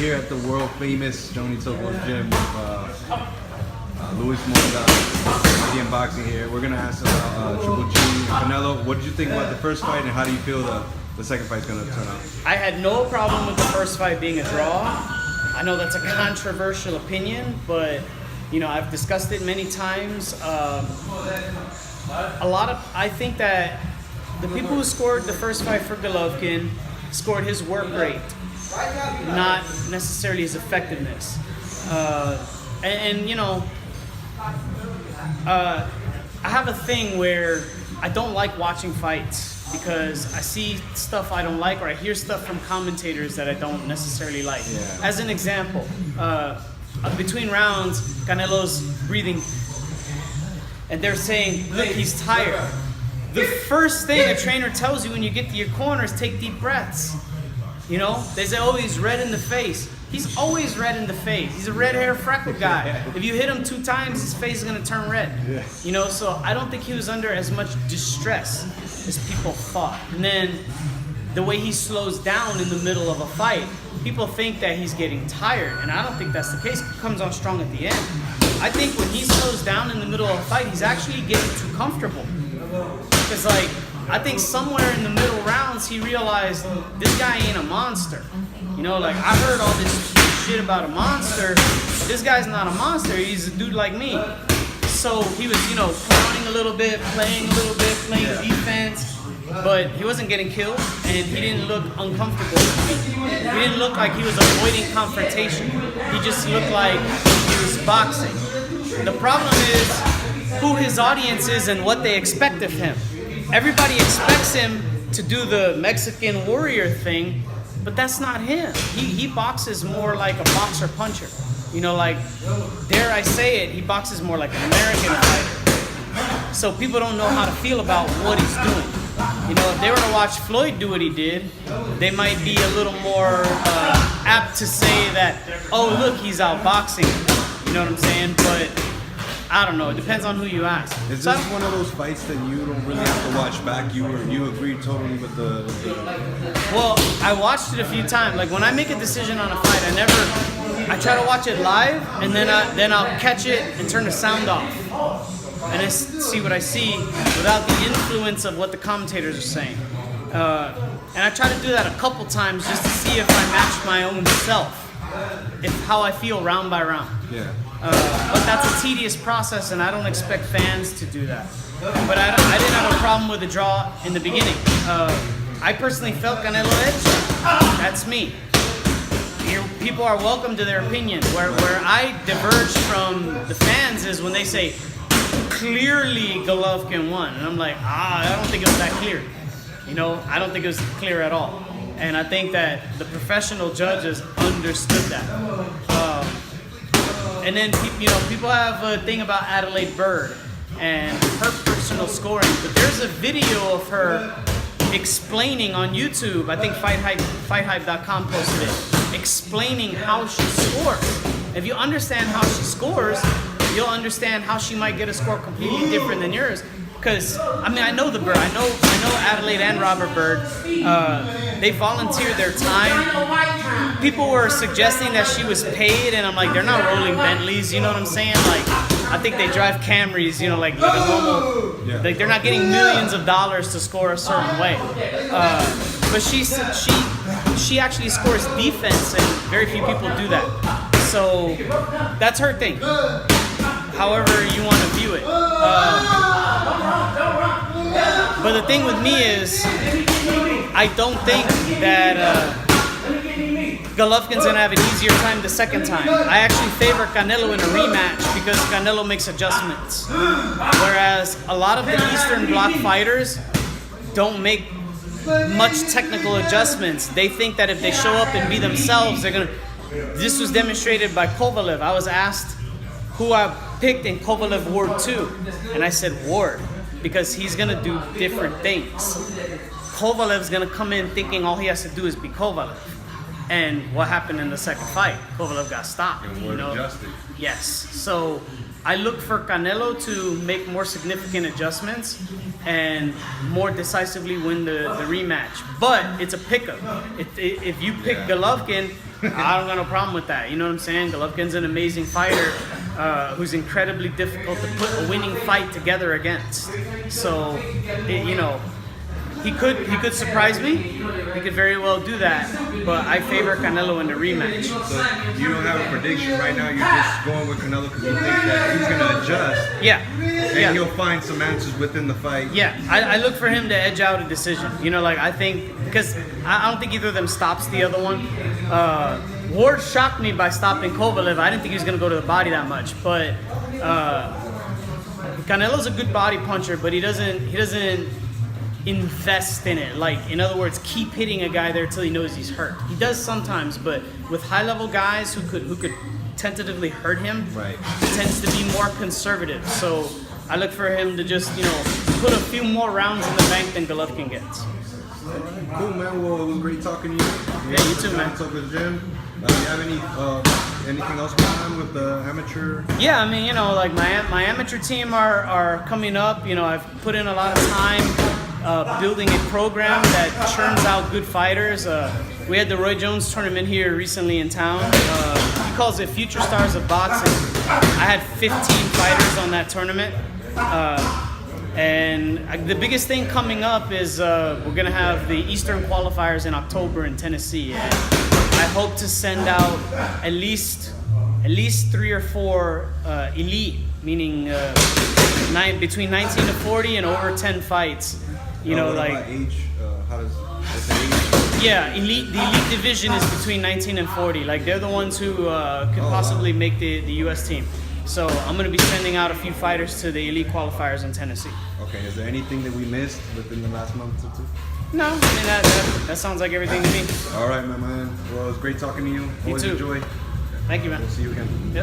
here at the world famous Joni Toko's gym with Luis Monda, Canadian boxing here. We're gonna ask about Triple G and Canelo. What did you think about the first fight, and how do you feel the second fight's gonna turn out? I had no problem with the first fight being a draw. I know that's a controversial opinion, but you know, I've discussed it many times. I think that the people who scored the first fight for Golovkin scored his work rate, not necessarily his effectiveness. And you know, I have a thing where I don't like watching fights because I see stuff I don't like, or I hear stuff from commentators that I don't necessarily like. Yeah. As an example, between rounds, Canelo's breathing, and they're saying, look, he's tired. The first thing a trainer tells you when you get to your corner is take deep breaths. You know, they say, oh, he's red in the face. He's always red in the face. He's a red hair freckle guy. If you hit him 2 times, his face is gonna turn red. You know, so I don't think he was under as much distress as people thought. And then the way he slows down in the middle of a fight, people think that he's getting tired, and I don't think that's the case. He comes on strong at the end. I think when he slows down in the middle of a fight, he's actually getting too comfortable. Because, like, I think somewhere in the middle rounds, he realized this guy ain't a monster. You know, like, I heard all this shit about a monster. This guy's not a monster. He's a dude like me. So he was, you know, clowning a little bit, playing a little bit, playing defense. But he wasn't getting killed, and he didn't look uncomfortable. He didn't look like he was avoiding confrontation. He just looked like he was boxing. The problem is who his audience is and what they expect of him. Everybody expects him to do the Mexican warrior thing, but that's not him. He boxes more like a boxer puncher. You know, like, dare I say it, he boxes more like an American fighter. So people don't know how to feel about what he's doing. You know, if they were to watch Floyd do what he did, they might be a little more apt to say that, oh, look, he's outboxing. You know what I'm saying? But I don't know. It depends on who you ask. Is this one of those fights that you don't really have to watch back? You agreed totally with the. Well, I watched it a few times. Like, when I make a decision on a fight, I try to watch it live, and then I'll catch it and turn the sound off, and I see what I see without the influence of what the commentators are saying. And I try to do that a couple times just to see if I match my own self, how I feel round by round. Yeah. But that's a tedious process, and I don't expect fans to do that. But I didn't have a problem with the draw in the beginning. I personally felt Canelo edge. That's me. People are welcome to their opinion. Where I diverge from the fans is when they say, clearly Golovkin won. And I'm like, I don't think it was that clear. You know, I don't think it was clear at all. And I think that the professional judges understood that. And then, you know, people have a thing about Adelaide Bird and her personal scoring, but there's a video of her explaining on YouTube, I think FightHype.com posted it, explaining how she scores. If you understand how she scores, you'll understand how she might get a score completely different than yours. Because, I mean, I know the Bird. I know Adelaide and Robert Bird. They volunteered their time. People were suggesting that she was paid, and I'm like, they're not rolling Bentleys, you know what I'm saying? Like, I think they drive Camrys, you know, like a normal. Yeah. Like, they're not getting millions of dollars to score a certain way. But she actually scores defense, and very few people do that. So that's her thing. However you want to view it. But the thing with me is, I don't think that Golovkin's going to have an easier time the second time. I actually favor Canelo in a rematch because Canelo makes adjustments. Whereas a lot of the Eastern Bloc fighters don't make much technical adjustments. They think that if they show up and be themselves, they're going to... This was demonstrated by Kovalev. I was asked who I picked in Kovalev Ward 2. And I said Ward, because he's going to do different things. Kovalev's going to come in thinking all he has to do is be Kovalev. And what happened in the second fight? Kovalev got stopped. And adjusted. Yes. So I look for Canelo to make more significant adjustments and more decisively win the rematch. But it's a pickup. If you pick Golovkin, I don't got no problem with that. You know what I'm saying? Golovkin's an amazing fighter who's incredibly difficult to put a winning fight together against. So, you know, he could surprise me. He could very well do that. But I favor Canelo in the rematch. So you don't have a prediction right now. You're just going with Canelo because you think that he's gonna adjust. Yeah. And he'll find some answers within the fight. Yeah, I look for him to edge out a decision. You know, like I think, because I don't think either of them stops the other one. Ward shocked me by stopping Kovalev. I didn't think he was going to go to the body that much. But Canelo's a good body puncher, but he doesn't invest in it. Like, in other words, keep hitting a guy there till he knows he's hurt. He does sometimes, but with high-level guys who could tentatively hurt him, right, he tends to be more conservative. So I look for him to just, you know, put a few more rounds in the bank than Golovkin gets. Cool, man. Well, it was great talking to you. Yeah, you too, man. Talk with Jim. Do you have anything else going on with the amateur? Yeah, I mean, you know, like my amateur team are coming up. You know, I've put in a lot of time building a program that churns out good fighters. We had the Roy Jones tournament here recently in town. He calls it Future Stars of Boxing. I had 15 fighters on that tournament. And the biggest thing coming up is we're going to have the Eastern qualifiers in October in Tennessee. And I hope to send out at least 3 or 4 elite, meaning between 19 to 40 and over 10 fights. You know, what like about age? How does age? Yeah, the elite division is between 19 and 40. Like, they're the ones who could possibly make the U.S. team. So I'm going to be sending out a few fighters to the elite qualifiers in Tennessee. Okay, is there anything that we missed within the last month or two? No, I mean, that sounds like everything to me. All right, my man. Well, it was great talking to you. Always too. enjoy. Thank you, man. We'll see you again. Yep.